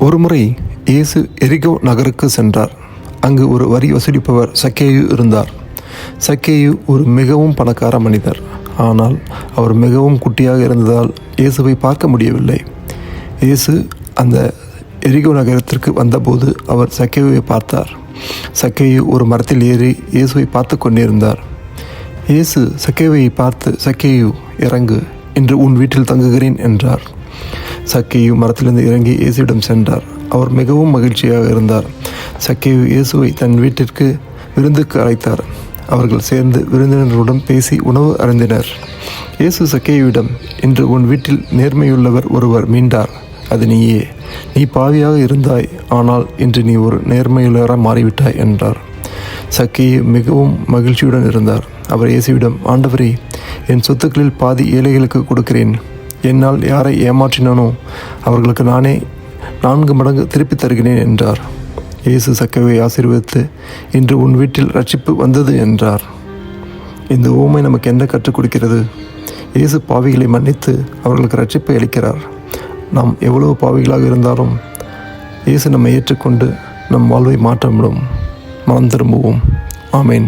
ஒருமுறை இயேசு எரிகோ நகருக்கு சென்றார். அங்கு ஒரு வரி வசூலிப்பவர் சக்கேயு இருந்தார். சக்கேயு ஒரு மிகவும் பணக்கார மனிதர். ஆனால் அவர் மிகவும் குட்டியாக இருந்ததால் இயேசுவை பார்க்க முடியவில்லை. இயேசு அந்த எரிகோ நகரத்திற்கு வந்தபோது அவர் சக்கேயுவை பார்த்தார். சக்கேயு ஒரு மரத்தில் ஏறி இயேசுவை பார்த்து கொண்டிருந்தார். இயேசு சக்கேயுவை பார்த்து, "சக்கேயு, இறங்கு, இன்று உன் வீட்டில் தங்குகிறேன்" என்றார். சக்கேயு மரத்திலிருந்து இறங்கி இயேசுவிடம் சென்றார். அவர் மிகவும் மகிழ்ச்சியாக இருந்தார். சக்கேயு இயேசுவை தன் வீட்டிற்கு விருந்துக்கு அழைத்தார். அவர்கள் சேர்ந்து விருந்தினர்களுடன் பேசி உணவு அருந்தினர். இயேசு சக்கேயுவிடம், "இன்று உன் வீட்டில் நேர்மையுள்ளவர் ஒருவர் மீண்டார். அது நீயே. நீ பாவியாக இருந்தாய், ஆனால் இன்று நீ ஒரு நேர்மையுள்ளவராக மாறிவிட்டாய்" என்றார். சக்கேயு மிகவும் மகிழ்ச்சியுடன் இருந்தார். அவர் இயேசுவிடம், "ஆண்டவரே, என் சொத்துக்களில் பாதி ஏழைகளுக்கு கொடுக்கிறேன். என்னால் யாரை ஏமாற்றினானோ அவர்களுக்கு நானே 4 மடங்கு திருப்பித் தருகிறேன்" என்றார். இயேசு சக்கேயுவை ஆசீர்வதித்து, "இன்று உன் வீட்டில் ரட்சிப்பு வந்தது" என்றார். இந்த உவமை நமக்கு என்ன கற்றுக் கொடுக்கிறது? இயேசு பாவிகளை மன்னித்து அவர்களுக்கு ரட்சிப்பை அளிக்கிறார். நாம் எவ்வளவு பாவிகளாக இருந்தாலும் இயேசு நம்மை ஏற்றுக்கொண்டு நம் வாழ்வை மாற்ற முடியும். மனம் திரும்புவோம். ஆமேன்.